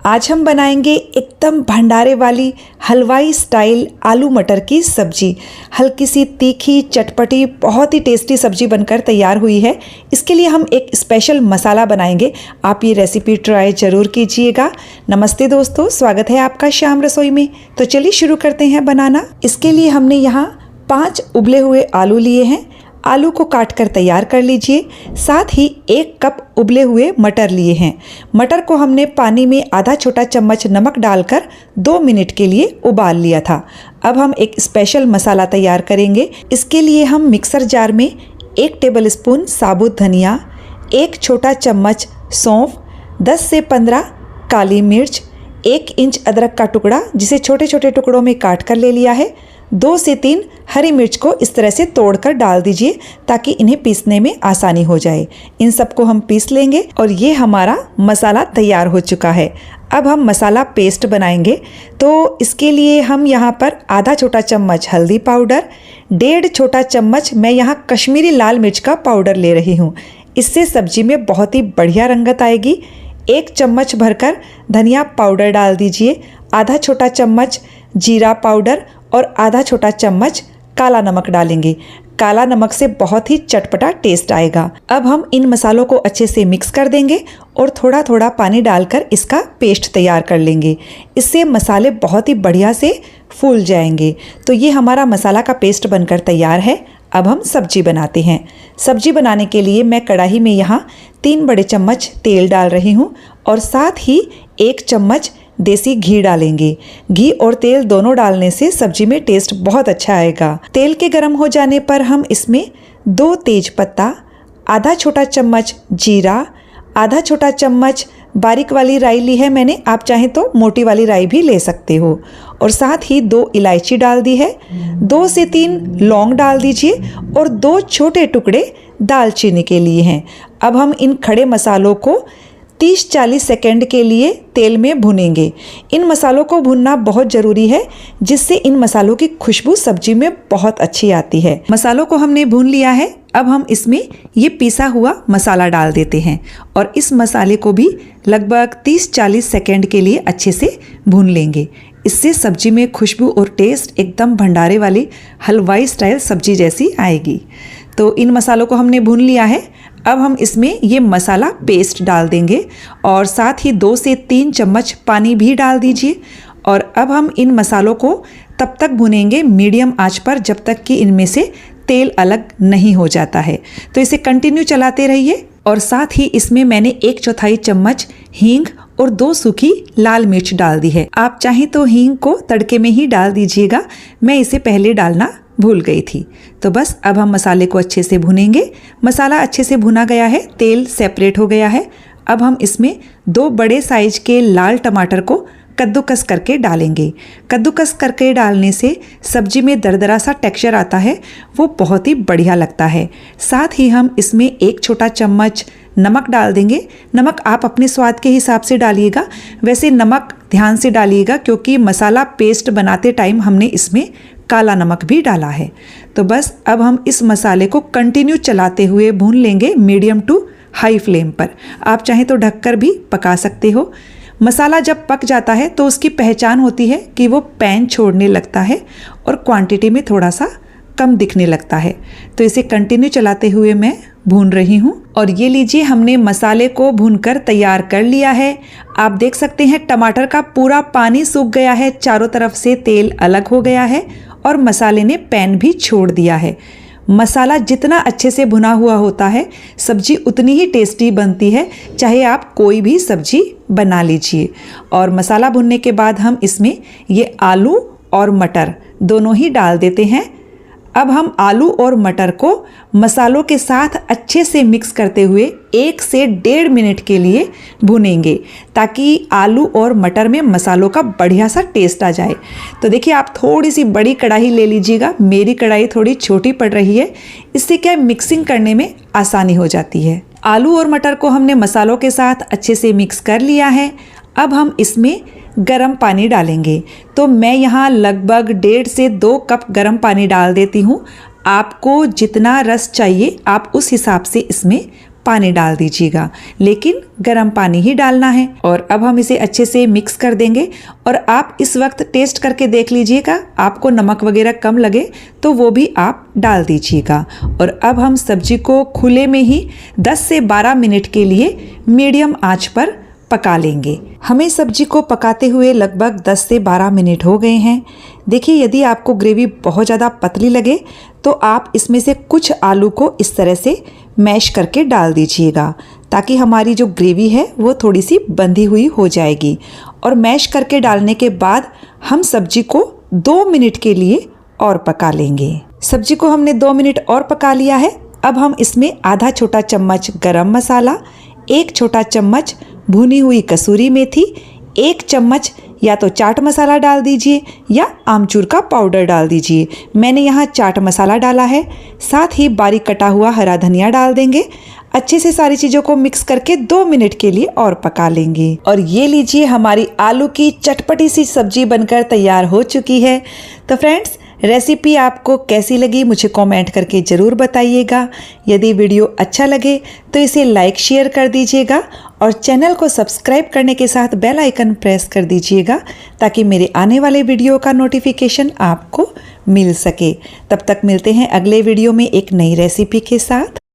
आज हम बनाएंगे एकदम भंडारे वाली हलवाई स्टाइल आलू मटर की सब्जी। हल्की सी तीखी चटपटी बहुत ही टेस्टी सब्जी बनकर तैयार हुई है। इसके लिए हम एक स्पेशल मसाला बनाएंगे। आप ये रेसिपी ट्राई ज़रूर कीजिएगा। नमस्ते दोस्तों, स्वागत है आपका श्याम रसोई में। तो चलिए शुरू करते हैं बनाना। इसके लिए हमने यहाँ 5 उबले हुए आलू लिए हैं। आलू को काट कर तैयार कर लीजिए। साथ ही 1 कप उबले हुए मटर लिए हैं। मटर को हमने पानी में आधा छोटा चम्मच नमक डालकर 2 मिनट के लिए उबाल लिया था। अब हम एक स्पेशल मसाला तैयार करेंगे। इसके लिए हम मिक्सर जार में 1 टेबलस्पून साबुत धनिया, 1 छोटा चम्मच सौंफ, 10 से 15 काली मिर्च, 1 इंच अदरक का टुकड़ा जिसे छोटे छोटे टुकड़ों में काट कर ले लिया है, 2 से 3 हरी मिर्च को इस तरह से तोड़कर डाल दीजिए ताकि इन्हें पीसने में आसानी हो जाए। इन सबको हम पीस लेंगे और ये हमारा मसाला तैयार हो चुका है। अब हम मसाला पेस्ट बनाएंगे। तो इसके लिए हम यहाँ पर आधा छोटा चम्मच हल्दी पाउडर, 1.5 छोटा चम्मच मैं यहाँ कश्मीरी लाल मिर्च का पाउडर ले रही हूँ। इससे सब्जी में बहुत ही बढ़िया रंगत आएगी। 1 चम्मच भरकर धनिया पाउडर डाल दीजिए, आधा छोटा चम्मच जीरा पाउडर और आधा छोटा चम्मच काला नमक डालेंगे। काला नमक से बहुत ही चटपटा टेस्ट आएगा। अब हम इन मसालों को अच्छे से मिक्स कर देंगे और थोड़ा थोड़ा पानी डालकर इसका पेस्ट तैयार कर लेंगे। इससे मसाले बहुत ही बढ़िया से फूल जाएंगे। तो ये हमारा मसाला का पेस्ट बनकर तैयार है। अब हम सब्जी बनाते हैं। सब्जी बनाने के लिए मैं कढ़ाई में यहाँ 3 बड़े चम्मच तेल डाल रही हूँ और साथ ही 1 चम्मच देसी घी डालेंगे। घी और तेल दोनों डालने से सब्जी में टेस्ट बहुत अच्छा आएगा। तेल के गर्म हो जाने पर हम इसमें 2 तेज पत्ता, आधा छोटा चम्मच जीरा, आधा छोटा चम्मच बारीक वाली राई ली है मैंने, आप चाहें तो मोटी वाली राई भी ले सकते हो, और साथ ही 2 इलायची डाल दी है, 2 से 3 लौंग डाल दीजिए और 2 छोटे टुकड़े दालचीनी के लिए हैं। अब हम इन खड़े मसालों को 30-40 सेकेंड के लिए तेल में भुनेंगे। इन मसालों को भुनना बहुत ज़रूरी है, जिससे इन मसालों की खुशबू सब्जी में बहुत अच्छी आती है। मसालों को हमने भून लिया है। अब हम इसमें ये पिसा हुआ मसाला डाल देते हैं और इस मसाले को भी लगभग 30-40 सेकेंड के लिए अच्छे से भून लेंगे। इससे सब्जी में खुशबू और टेस्ट एकदम भंडारे वाली हलवाई स्टाइल सब्जी जैसी आएगी। तो इन मसालों को हमने भून लिया है। अब हम इसमें ये मसाला पेस्ट डाल देंगे और साथ ही 2 से 3 चम्मच पानी भी डाल दीजिए। और अब हम इन मसालों को तब तक भुनेंगे मीडियम आंच पर जब तक कि इनमें से तेल अलग नहीं हो जाता है। तो इसे कंटिन्यू चलाते रहिए। और साथ ही इसमें मैंने 1/4 चम्मच हींग और 2 सूखी लाल मिर्च डाल दी है। आप चाहें तो हींग को तड़के में ही डाल दीजिएगा, मैं इसे पहले डालना भूल गई थी। तो बस अब हम मसाले को अच्छे से भुनेंगे। मसाला अच्छे से भुना गया है, तेल सेपरेट हो गया है। अब हम इसमें 2 बड़े साइज के लाल टमाटर को कद्दूकस करके डालेंगे। कद्दूकस करके डालने से सब्जी में दरदरा सा टेक्सचर आता है, वो बहुत ही बढ़िया लगता है। साथ ही हम इसमें 1 छोटा चम्मच नमक डाल देंगे। नमक आप अपने स्वाद के हिसाब से डालिएगा। वैसे नमक ध्यान से डालिएगा क्योंकि मसाला पेस्ट बनाते टाइम हमने इसमें काला नमक भी डाला है। तो बस अब हम इस मसाले को कंटिन्यू चलाते हुए भून लेंगे मीडियम टू हाई फ्लेम पर। आप चाहें तो ढककर भी पका सकते हो। मसाला जब पक जाता है तो उसकी पहचान होती है कि वो पैन छोड़ने लगता है और क्वांटिटी में थोड़ा सा कम दिखने लगता है। तो इसे कंटिन्यू चलाते हुए मैं भून रही हूँ। और ये लीजिए, हमने मसाले को भूनकर तैयार कर लिया है। आप देख सकते हैं टमाटर का पूरा पानी सूख गया है, चारों तरफ से तेल अलग हो गया है और मसाले ने पैन भी छोड़ दिया है। मसाला जितना अच्छे से भुना हुआ होता है सब्जी उतनी ही टेस्टी बनती है, चाहे आप कोई भी सब्जी बना लीजिए। और मसाला भुनने के बाद हम इसमें ये आलू और मटर दोनों ही डाल देते हैं। अब हम आलू और मटर को मसालों के साथ अच्छे से मिक्स करते हुए 1 से 1.5 मिनट के लिए भुनेंगे ताकि आलू और मटर में मसालों का बढ़िया सा टेस्ट आ जाए। तो देखिए, आप थोड़ी सी बड़ी कढ़ाई ले लीजिएगा। मेरी कढ़ाई थोड़ी छोटी पड़ रही है, इससे क्या मिक्सिंग करने में आसानी हो जाती है। आलू और मटर को हमने मसालों के साथ अच्छे से मिक्स कर लिया है। अब हम इसमें गरम पानी डालेंगे। तो मैं यहाँ लगभग 1.5 से 2 कप गरम पानी डाल देती हूँ। आपको जितना रस चाहिए आप उस हिसाब से इसमें पानी डाल दीजिएगा, लेकिन गर्म पानी ही डालना है। और अब हम इसे अच्छे से मिक्स कर देंगे और आप इस वक्त टेस्ट करके देख लीजिएगा, आपको नमक वगैरह कम लगे तो वो भी आप डाल दीजिएगा। और अब हम सब्जी को खुले में ही 10 से 12 मिनट के लिए मीडियम आंच पर पका लेंगे। हमें सब्जी को पकाते हुए लगभग 10 से 12 मिनट हो गए हैं। देखिए, यदि आपको ग्रेवी बहुत ज़्यादा पतली लगे तो आप इसमें से कुछ आलू को इस तरह से मैश करके डाल दीजिएगा, ताकि हमारी जो ग्रेवी है वो थोड़ी सी बंधी हुई हो जाएगी। और मैश करके डालने के बाद हम सब्जी को 2 मिनट के लिए और पका लेंगे। सब्जी को हमने 2 मिनट और पका लिया है। अब हम इसमें आधा छोटा चम्मच गरम मसाला, 1 छोटा चम्मच भुनी हुई कसूरी मेथी, 1 चम्मच या तो चाट मसाला डाल दीजिए या आमचूर का पाउडर डाल दीजिए। मैंने यहाँ चाट मसाला डाला है। साथ ही बारीक कटा हुआ हरा धनिया डाल देंगे। अच्छे से सारी चीज़ों को मिक्स करके 2 मिनट के लिए और पका लेंगे। और ये लीजिए, हमारी आलू की चटपटी सी सब्जी बनकर तैयार हो चुकी है। तो फ्रेंड्स, रेसिपी आपको कैसी लगी मुझे कमेंट करके ज़रूर बताइएगा। यदि वीडियो अच्छा लगे तो इसे लाइक शेयर कर दीजिएगा और चैनल को सब्सक्राइब करने के साथ बेल आइकन प्रेस कर दीजिएगा, ताकि मेरे आने वाले वीडियो का नोटिफिकेशन आपको मिल सके। तब तक मिलते हैं अगले वीडियो में एक नई रेसिपी के साथ।